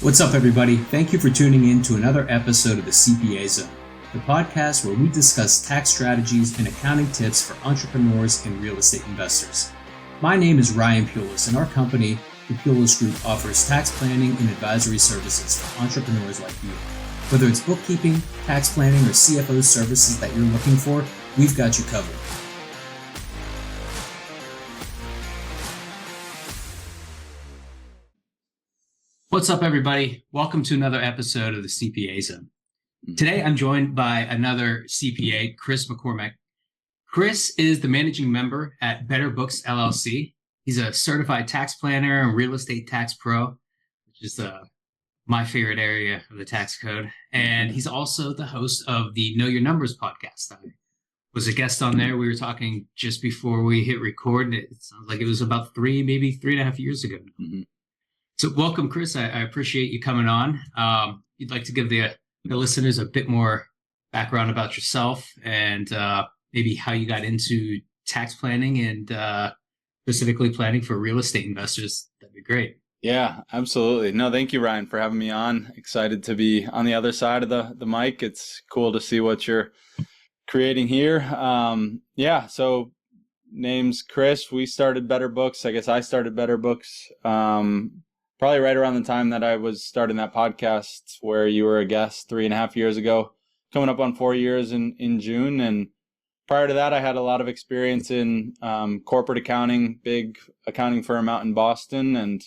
What's up, everybody? Thank you for tuning in to another episode of the CPA Zone, the podcast where we discuss tax strategies and accounting tips for entrepreneurs and real estate investors. My name is Ryan Pulis, and our company, the Pulis Group, offers tax planning and advisory services for entrepreneurs like you. Whether it's bookkeeping, tax planning, or CFO services that you're looking for, we've got you covered. What's up, everybody? Welcome to another episode of the CPA Zone. Today, I'm joined by another CPA, Chris McCormack. Chris is the managing member at Better Books LLC. He's a certified tax planner and real estate tax pro, which is my favorite area of the tax code. And he's also the host of the Know Your Numbers podcast. I was a guest on there. We were talking just before we hit record, and it sounds like it was about maybe 3.5 years ago. Mm-hmm. So welcome, Chris. I appreciate you coming on. You'd like to give the listeners a bit more background about yourself and maybe how you got into tax planning and specifically planning for real estate investors. That'd be great. Yeah, absolutely. No, thank you, Ryan, for having me on. Excited to be on the other side of the mic. It's cool to see what you're creating here. So name's Chris. We started Better Books. I guess I started Better Books probably right around the time that I was starting that podcast where you were a guest 3.5 years ago, coming up on 4 years in June. And prior to that, I had a lot of experience in corporate accounting, big accounting firm out in Boston. And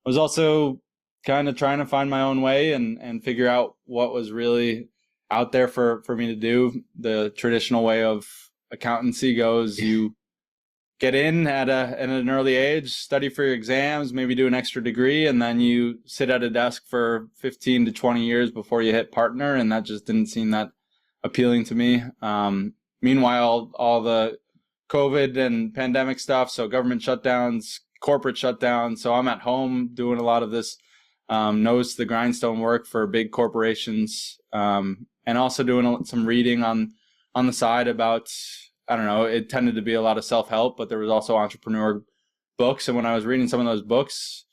I was also kind of trying to find my own way and figure out what was really out there for me to do. The traditional way of accountancy goes, you get in at an early age, study for your exams, maybe do an extra degree, and then you sit at a desk for 15 to 20 years before you hit partner, and that just didn't seem that appealing to me. Meanwhile, all the COVID and pandemic stuff, so government shutdowns, corporate shutdowns, so I'm at home doing a lot of this nose to the grindstone work for big corporations, and also doing some reading on the side about, I don't know, it tended to be a lot of self-help, but there was also entrepreneur books. And when I was reading some of those books,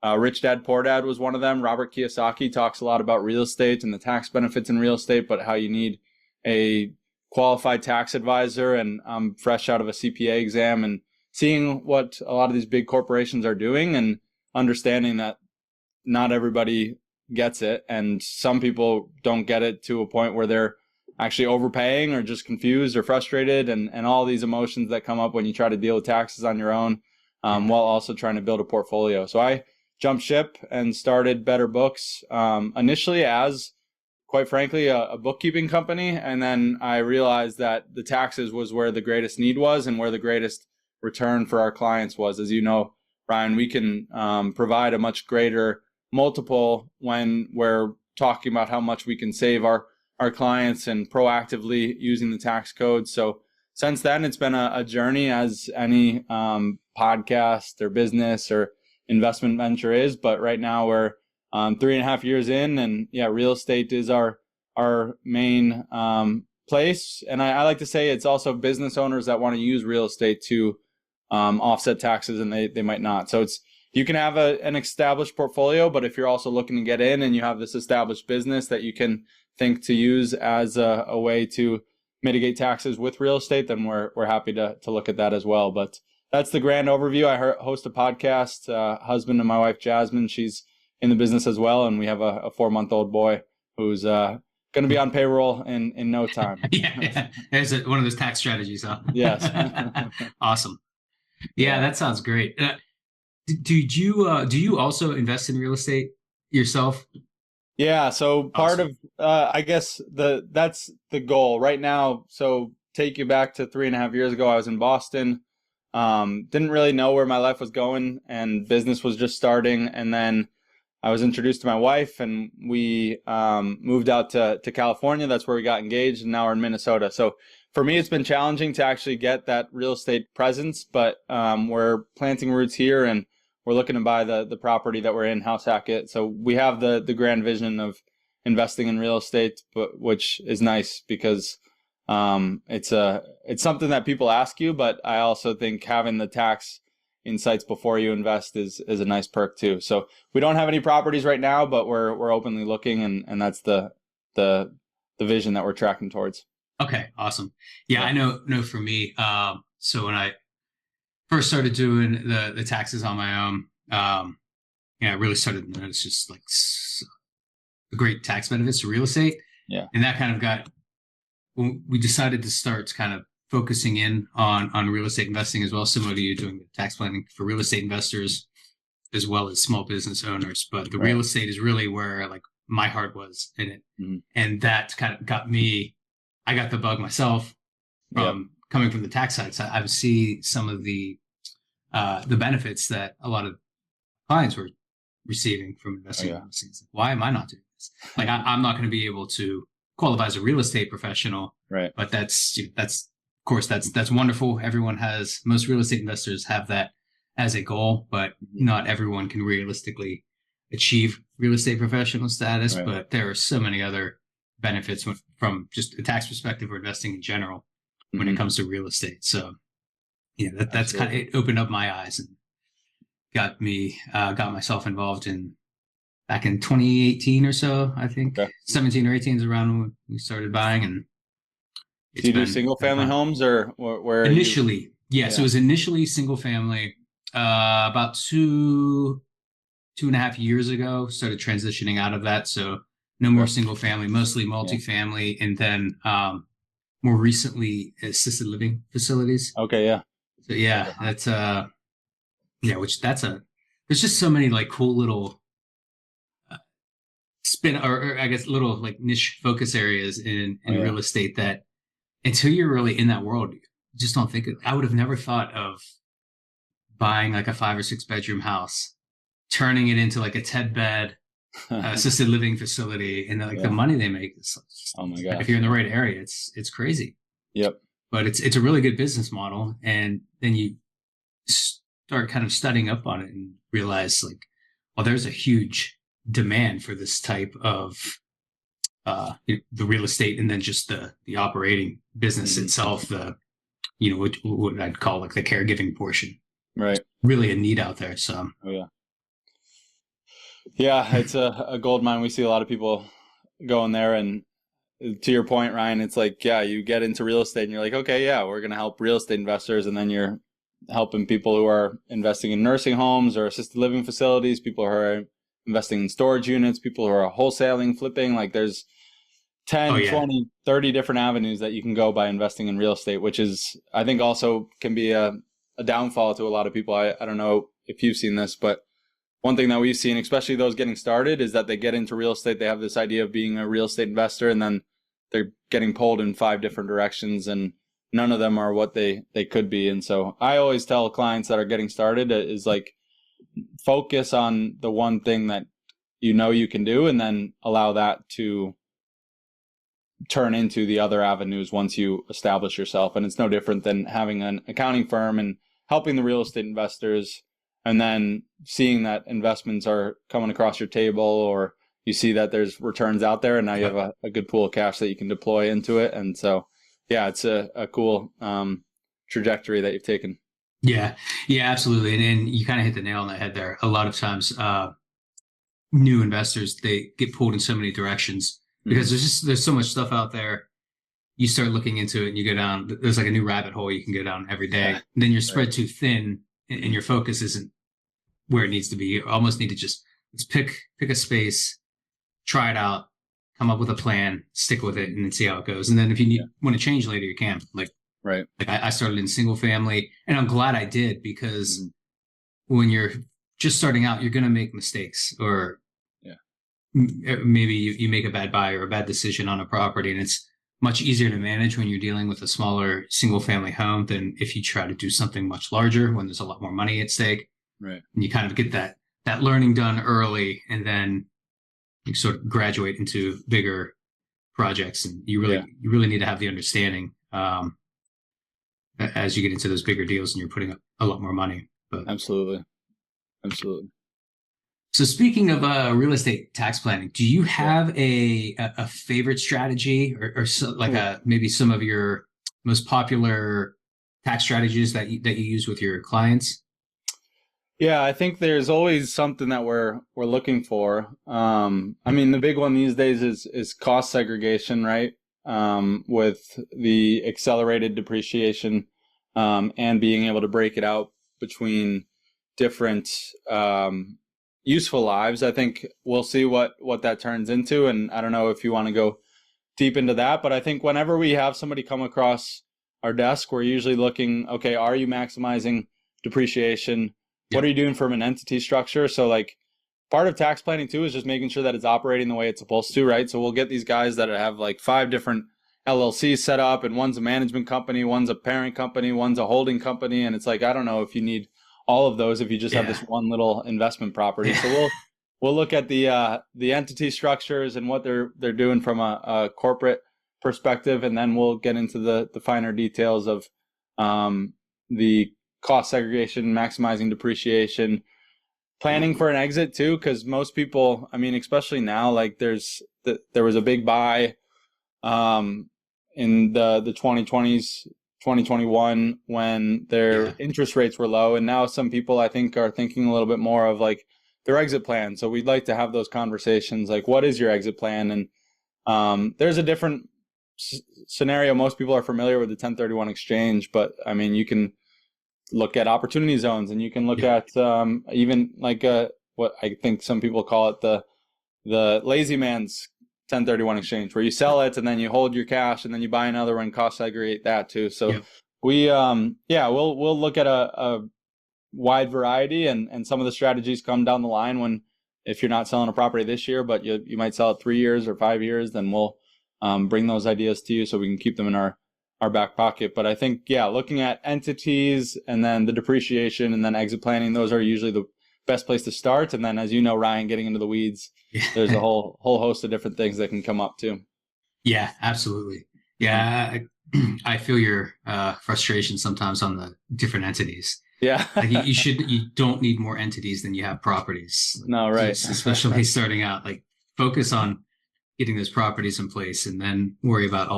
Rich Dad, Poor Dad was one of them. Robert Kiyosaki talks a lot about real estate and the tax benefits in real estate, but how you need a qualified tax advisor. And I'm fresh out of a CPA exam and seeing what a lot of these big corporations are doing and understanding that not everybody gets it. And some people don't get it to a point where they're actually overpaying or just confused or frustrated and all these emotions that come up when you try to deal with taxes on your own while also trying to build a portfolio. So I jumped ship and started Better Books initially as, quite frankly, a bookkeeping company. And then I realized that the taxes was where the greatest need was and where the greatest return for our clients was. As you know, Ryan, we can provide a much greater multiple when we're talking about how much we can save our clients and proactively using the tax code. So since then, it's been a journey, as any podcast or business or investment venture is. But right now we're 3.5 years in, and real estate is our main place. And I like to say it's also business owners that want to use real estate to offset taxes, and they might not. So you can have an established portfolio, but if you're also looking to get in and you have this established business that you can think to use as a way to mitigate taxes with real estate, then we're happy to look at that as well. But that's the grand overview. I host a podcast, husband and my wife, Jasmine, she's in the business as well. And we have a 4-month-old boy who's going to be on payroll in no time. Yeah. There's one of those tax strategies, huh? Yes. Awesome. Yeah, that sounds great. Do you also invest in real estate yourself? Yeah, so part of I guess that's the goal right now. So take you back to 3.5 years ago, I was in Boston. Didn't really know where my life was going, and business was just starting. And then I was introduced to my wife, and we moved out to California. That's where we got engaged, and now we're in Minnesota. So for me, it's been challenging to actually get that real estate presence, but we're planting roots here, and we're looking to buy the property that we're in, House Hackett. So we have the grand vision of investing in real estate, but which is nice because it's something that people ask you. But I also think having the tax insights before you invest is a nice perk too. So we don't have any properties right now, but we're openly looking, and that's the vision that we're tracking towards. Okay, awesome. Yeah, I know for me, so when I first started doing the taxes on my own, I really started to notice just like the great tax benefits to real estate. Yeah. And that kind of got, when we decided to start kind of focusing in on real estate investing as well, similar to you doing the tax planning for real estate investors as well as small business owners. But the real estate is really where like my heart was in it. Mm-hmm. And that kind of got me, I got the bug myself from coming from the tax side. So I would see some of the benefits that a lot of clients were receiving from investing in real estate. Like, why am I not doing this? Like I'm not going to be able to qualify as a real estate professional, right? But that's of course that's wonderful. Most real estate investors have that as a goal, but not everyone can realistically achieve real estate professional status. Right. But there are so many other benefits from just a tax perspective or investing in general when it comes to real estate. So yeah, that's kind of, it opened up my eyes and got myself involved back in 2018 or so, I think. 17 or 18 is around when we started buying. And do you do single family homes or where initially? So it was initially single family. About 2.5 years ago, started transitioning out of that. So no more single family, mostly multifamily, and then more recently assisted living facilities. Okay, yeah. So yeah, that's there's just so many like cool little spin or I guess little like niche focus areas in real estate that until you're really in that world, you just don't think I would have never thought of buying like a 5 or 6 bedroom house, turning it into like a 10 bed assisted living facility, and like the money they make is oh my god! If you're in the right area, it's crazy. Yep. But it's a really good business model, and then you start kind of studying up on it and realize like, well, there's a huge demand for this type of the real estate, and then just the operating business itself, what I'd call like the caregiving portion. Right. Really a need out there. So. Oh yeah. Yeah, it's a gold mine. We see a lot of people going there, and to your point, Ryan, it's like, you get into real estate and you're like, okay, we're going to help real estate investors. And then you're helping people who are investing in nursing homes or assisted living facilities, people who are investing in storage units, people who are wholesaling, flipping. Like there's 10, 20, 30 different avenues that you can go by investing in real estate, which is, I think also can be a downfall to a lot of people. I don't know if you've seen this, but one thing that we've seen, especially those getting started, is that they get into real estate. They have this idea of being a real estate investor, and then they're getting pulled in 5 different directions, and none of them are what they could be. And so I always tell clients that are getting started is like, focus on the one thing that you can do, and then allow that to turn into the other avenues once you establish yourself. And it's no different than having an accounting firm and helping the real estate investors, and then seeing that investments are coming across your table, or you see that there's returns out there, and now you have a good pool of cash that you can deploy into it. And so, it's a cool trajectory that you've taken. Yeah, absolutely. And you kind of hit the nail on the head there. A lot of times, new investors, they get pulled in so many directions because there's so much stuff out there. You start looking into it and you go down, there's like a new rabbit hole you can go down every day. And then you're spread too thin and your focus isn't where it needs to be. You almost need to just pick a space, try it out, come up with a plan, stick with it, and then see how it goes. And then if you want to change later, you can. Like I started in single family, and I'm glad I did, because when you're just starting out, you're going to make mistakes, or maybe you make a bad buy or a bad decision on a property, and it's much easier to manage when you're dealing with a smaller single family home than if you try to do something much larger when there's a lot more money at stake. Right. And you kind of get that learning done early, and then you sort of graduate into bigger projects. And you really need to have the understanding as you get into those bigger deals and you're putting up a lot more money. But Absolutely. So speaking of real estate tax planning, do you have a favorite strategy or maybe some of your most popular tax strategies that you use with your clients? Yeah, I think there's always something that we're looking for. I mean, the big one these days is cost segregation, right? With the accelerated depreciation, and being able to break it out between different useful lives. I think we'll see what that turns into, and I don't know if you want to go deep into that, but I think whenever we have somebody come across our desk, we're usually looking, okay, are you maximizing depreciation? What are you doing from an entity structure? So like part of tax planning too is just making sure that it's operating the way it's supposed to, right? So we'll get these guys that have like 5 different LLCs set up, and one's a management company, one's a parent company, one's a holding company. And it's like, I don't know if you need all of those if you just have this one little investment property. So we'll look at the entity structures and what they're doing from a corporate perspective, and then we'll get into the finer details of the cost segregation, maximizing depreciation, planning for an exit too, because most people, I mean, especially now, like there was a big buy in the 2020s, 2021, when their interest rates were low, and now some people I think are thinking a little bit more of like their exit plan. So we'd like to have those conversations, like what is your exit plan? And there's a different scenario. Most people are familiar with the 1031 exchange, but I mean, you can look at opportunity zones, and you can look at even like what I think some people call it the lazy man's 1031 exchange, where you sell it and then you hold your cash and then you buy another one, cost segregate that too. So we'll look at a wide variety, and some of the strategies come down the line when, if you're not selling a property this year, but you might sell it 3 years or 5 years, then we'll bring those ideas to you so we can keep them in our back pocket. But I think, looking at entities and then the depreciation and then exit planning, those are usually the best place to start. And then, as you know, Ryan, getting into the weeds, there's a whole host of different things that can come up too. Yeah, absolutely. Yeah, I feel your frustration sometimes on the different entities. Yeah. Like you don't need more entities than you have properties. No, right. Especially starting out, like focus on getting those properties in place, and then worry about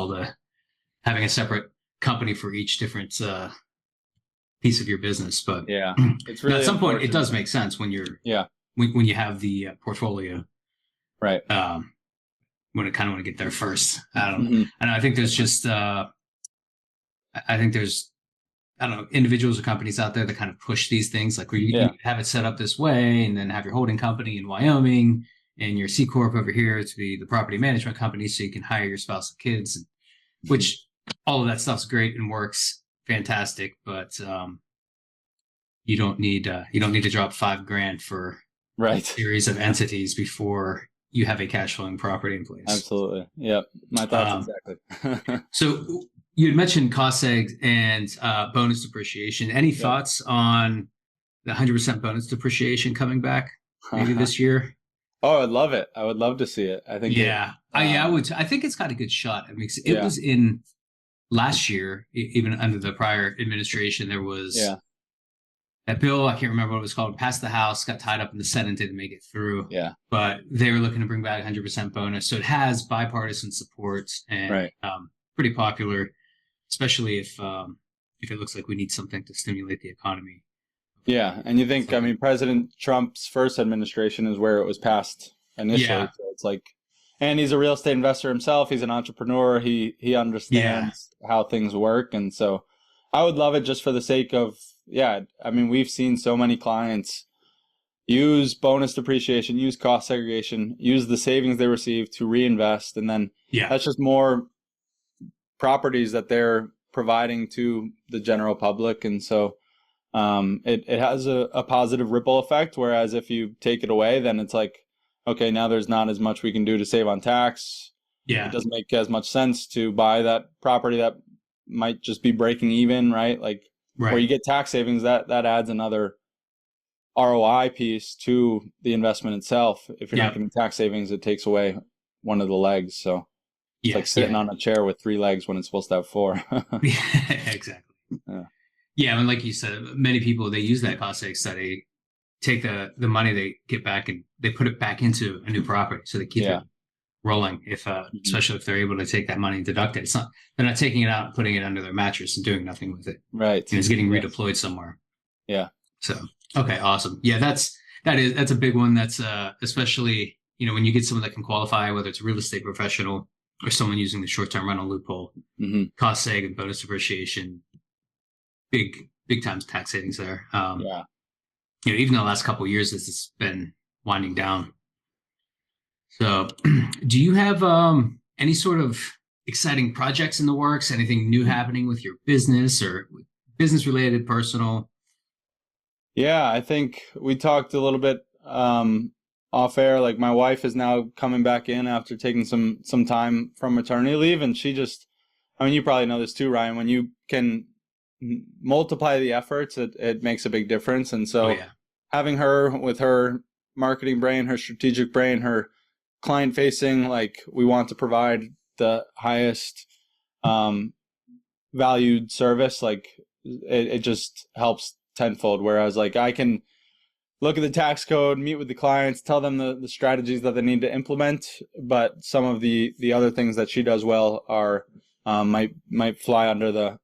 having a separate company for each different piece of your business. But it's really at some point it does make sense when you're when you have the portfolio, right? When I kind of want to get there first. I don't know. And I think there's just I think there's, I don't know, individuals or companies out there that kind of push these things, like where you have it set up this way, and then have your holding company in Wyoming and your C Corp over here to be the property management company, so you can hire your spouse and kids, which all of that stuff's great and works fantastic, but you don't need to drop $5,000 for a series of entities before you have a cash flowing property in place. Absolutely. Yep. My thoughts exactly. So you had mentioned cost seg and bonus depreciation. Any thoughts on the 100% bonus depreciation coming back maybe this year? Oh, I'd love it. I would love to see it. I think. I would. I think it's got a good shot. I mean, it was in last year, even under the prior administration, there was that bill. I can't remember what it was called. Passed the House, got tied up in the Senate, didn't make it through. Yeah. But they were looking to bring back 100% bonus, so it has bipartisan support and pretty popular, especially if it looks like we need something to stimulate the economy. Yeah, and you think, I mean, President Trump's first administration is where it was passed initially. So it's like, and he's a real estate investor himself. He's an entrepreneur. He understands how things work. And so I would love it just for the sake of, I mean, we've seen so many clients use bonus depreciation, use cost segregation, use the savings they receive to reinvest. And then that's just more properties that they're providing to the general public. And so it has a positive ripple effect, whereas if you take it away, then it's like, okay, now there's not as much we can do to save on tax. It doesn't make as much sense to buy that property that might just be breaking even, right? Like where you get tax savings, that adds another ROI piece to the investment itself. If you're not getting tax savings, it takes away one of the legs. So it's like sitting on a chair with 3 legs when it's supposed to have 4. Exactly. Yeah, and like you said, many people, they use that cost seg study, take the money they get back and they put it back into a new property, so they keep it rolling. If especially if they're able to take that money and deduct it, they're not taking it out and putting it under their mattress and doing nothing with it. Right, and it's getting redeployed somewhere. Yeah. So, okay, awesome. Yeah, that's a big one. That's especially, when you get someone that can qualify, whether it's a real estate professional or someone using the short-term rental loophole, cost seg and bonus depreciation, big times tax savings there. Yeah. Even the last couple of years, this has been winding down. So, do you have any sort of exciting projects in the works? Anything new happening with your business or business related, personal? Yeah, I think we talked a little bit off air. Like my wife is now coming back in after taking some time from maternity leave, and she just, I mean, you probably know this too, Ryan. When you can multiply the efforts, it makes a big difference. And so having her with her marketing brain, her strategic brain, her client facing, like we want to provide the highest valued service, like it just helps tenfold. Whereas like I can look at the tax code, meet with the clients, tell them the strategies that they need to implement, but some of the other things that she does well are might fly under the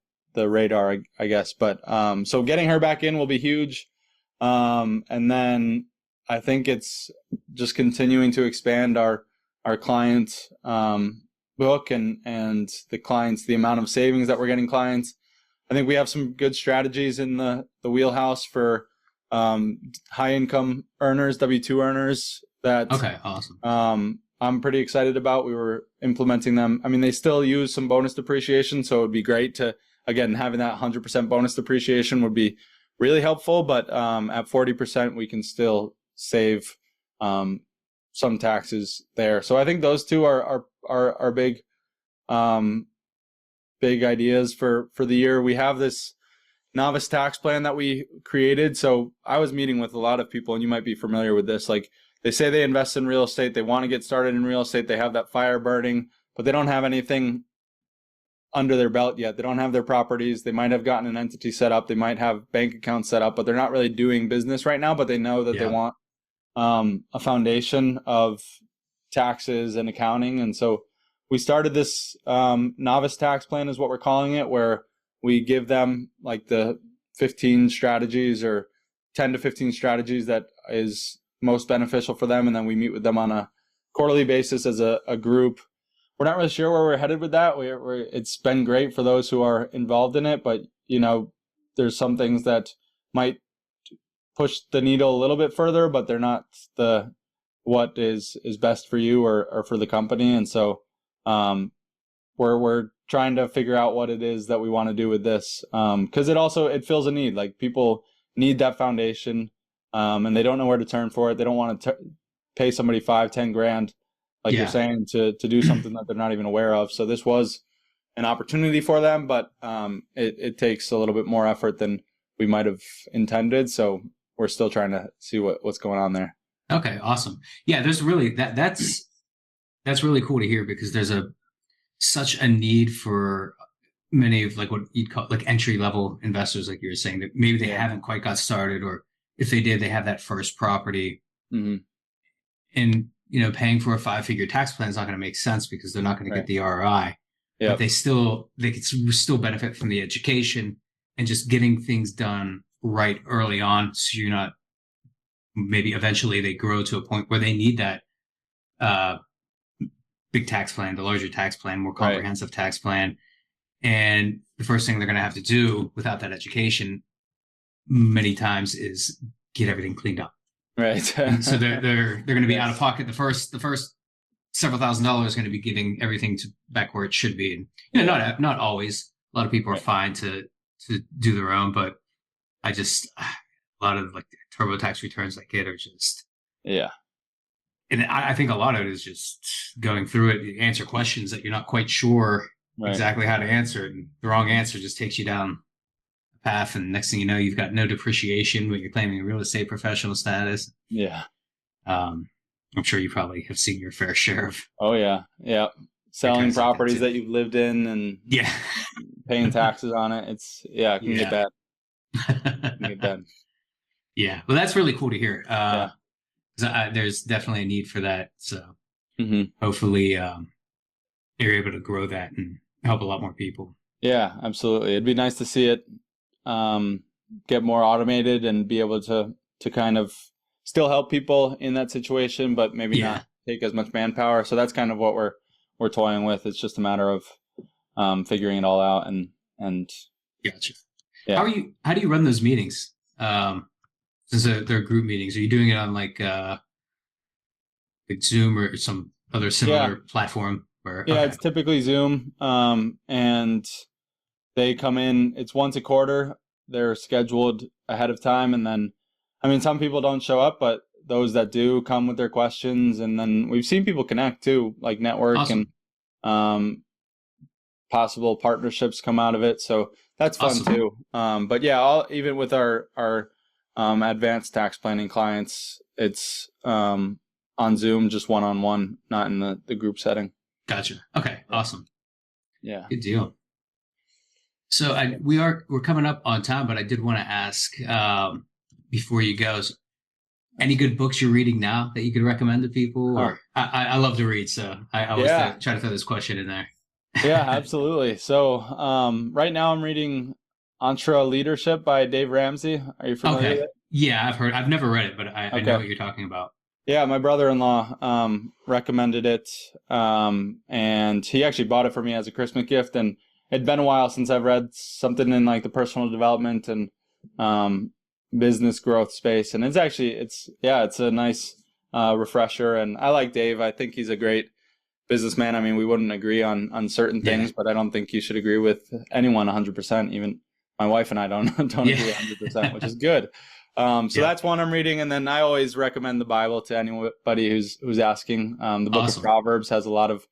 radar, I guess. But so getting her back in will be huge. And then I think it's just continuing to expand our client book and the amount of savings that we're getting clients. I think we have some good strategies in the wheelhouse for high income earners, W-2 earners that awesome. I'm pretty excited about. We were implementing them. I mean, they still use some bonus depreciation, so it would be great to, again, having that 100% bonus depreciation would be really helpful. But at 40%, we can still save some taxes there. So I think those two are big big ideas for the year. We have this novice tax plan that we created. So I was meeting with a lot of people, and you might be familiar with this. Like they say they invest in real estate, they want to get started in real estate, they have that fire burning, but they don't have anything under their belt yet. They don't have their properties. They might have gotten an entity set up. They might have bank accounts set up, but they're not really doing business right now. But they know that they want a foundation of taxes and accounting. And so we started this novice tax plan is what we're calling it, where we give them like the 15 strategies or 10 to 15 strategies that is most beneficial for them. And then we meet with them on a quarterly basis as a group. We're not really sure where we're headed with that. It's been great for those who are involved in it, but there's some things that might push the needle a little bit further, but they're not what is best for you or for the company. And so we're trying to figure out what it is that we want to do with this, because it fills a need. Like people need that foundation, and they don't know where to turn for it. They don't want to pay somebody $5-10 grand, you're saying, to do something that they're not even aware of. So this was an opportunity for them, but it takes a little bit more effort than we might have intended. So we're still trying to see what's going on there. Okay, awesome. Yeah, there's really that's really cool to hear, because there's such a need for many of like what you'd call like entry level investors, like you were saying, that maybe they haven't quite got started, or if they did, they have that first property. And paying for a 5-figure tax plan is not going to make sense because they're not going to get the ROI. But they could still benefit from the education and just getting things done right early on. So you're not, maybe eventually they grow to a point where they need that big tax plan, the larger tax plan, more comprehensive tax plan. And the first thing they're going to have to do without that education many times is get everything cleaned up. Right. So they're going to be out of pocket. The first several $1,000s is going to be getting everything back where it should be. And not always. A lot of people are fine to do their own, but a lot of like the TurboTax returns I get are just And I think a lot of it is just going through it. You answer questions that you're not quite sure exactly how to answer, and the wrong answer just takes you down a path. And next thing you know, you've got no depreciation, but you're claiming a real estate professional status. Yeah. I'm sure you probably have seen your fair share of. Oh yeah. Yeah. Selling properties that you've lived in and paying taxes on it. It can get bad. It can get bad. Yeah. Well, that's really cool to hear. There's definitely a need for that. So hopefully you're able to grow that and help a lot more people. Yeah, absolutely. It'd be nice to see it get more automated and be able to kind of still help people in that situation, but maybe not take as much manpower. So that's kind of what we're toying with. It's just a matter of figuring it all out and Gotcha. Yeah. How do you run those meetings? Since they're group meetings, are you doing it on like Zoom or some other similar platform? It's typically Zoom, and they come in. It's once a quarter. They're scheduled ahead of time, and then, I mean, some people don't show up, but those that do come with their questions, and then we've seen people connect too, like network. Awesome. And possible partnerships come out of it. So that's fun awesome. Too. But yeah, even with our advanced tax planning clients, it's on Zoom, just one-on-one, not in the group setting. Gotcha. Okay. Awesome. Yeah. Good deal. So we're coming up on time, but I did want to ask before you go, any good books you're reading now that you could recommend to people? Or I love to read, so I always try to throw this question in there. Yeah, absolutely. So right now I'm reading Entre Leadership by Dave Ramsey. Are you familiar with it? Yeah, I've never read it, but I know what you're talking about. Yeah, my brother-in-law recommended it, and he actually bought it for me as a Christmas gift. And it'd been a while since I've read something in like the personal development and business growth space. And it's a nice refresher. And I like Dave. I think he's a great businessman. I mean, we wouldn't agree on certain things, but I don't think you should agree with anyone 100%. Even my wife and I don't agree 100%, which is good. That's one I'm reading. And then I always recommend the Bible to anybody who's asking. The book of Proverbs has a lot of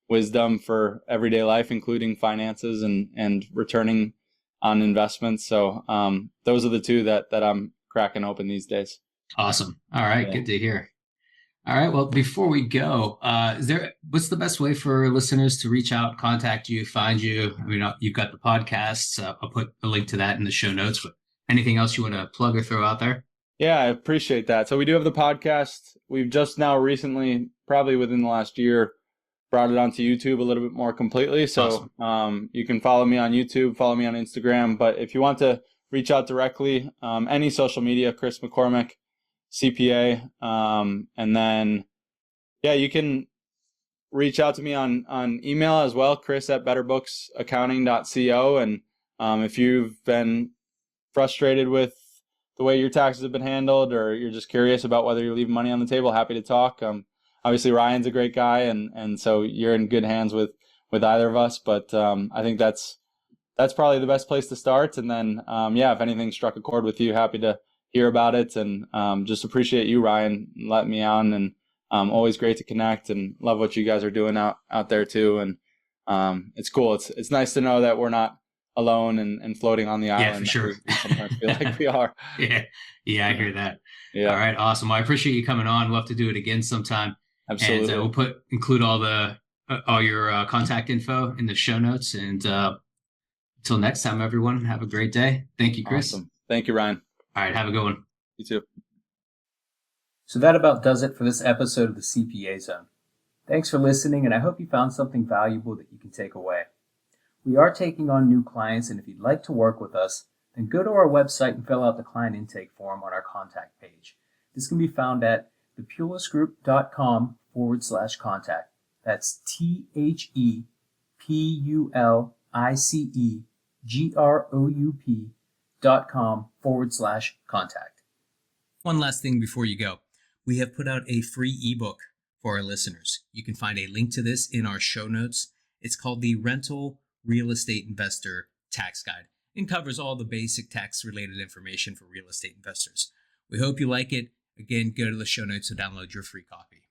wisdom for everyday life, including finances and returning on investments. So those are the two that I'm cracking open these days. Awesome. All right. Yeah. Good to hear. All right. Well, before we go, what's the best way for listeners to reach out, contact you, find you? I mean, you've got the podcasts. I'll put a link to that in the show notes, but anything else you want to plug or throw out there? Yeah, I appreciate that. So we do have the podcast. We've just now recently, probably within the last year, brought it onto YouTube a little bit more completely. So awesome. You can follow me on YouTube, follow me on Instagram. But if you want to reach out directly, any social media, Chris McCormack, CPA. And then, you can reach out to me on email as well, chris@betterbooksaccounting.co. And if you've been frustrated with the way your taxes have been handled, or you're just curious about whether you're leaving money on the table, happy to talk. Obviously Ryan's a great guy, and so you're in good hands with either of us. But I think that's probably the best place to start. And then, if anything struck a chord with you, happy to hear about it. And just appreciate you, Ryan, letting me on. And always great to connect, and love what you guys are doing out there too. And it's cool. It's nice to know that we're not alone and floating on the island. Yeah, for sure. We sometimes feel like we are. Yeah, I hear that. Yeah. All right, awesome. Well, I appreciate you coming on. We'll have to do it again sometime. Absolutely. And we'll include all your contact info in the show notes. And until next time, everyone, have a great day. Thank you, Chris. Awesome. Thank you, Ryan. All right, have a good one. You too. So that about does it for this episode of the CPA Zone. Thanks for listening, and I hope you found something valuable that you can take away. We are taking on new clients, and if you'd like to work with us, then go to our website and fill out the client intake form on our contact page. This can be found at thepulicegroup.com/contact. That's ThePulicegroup.com/contact. One last thing before you go. We have put out a free ebook for our listeners. You can find a link to this in our show notes. It's called the Rental Real Estate Investor Tax Guide and covers all the basic tax-related information for real estate investors. We hope you like it. Again, go to the show notes to download your free copy.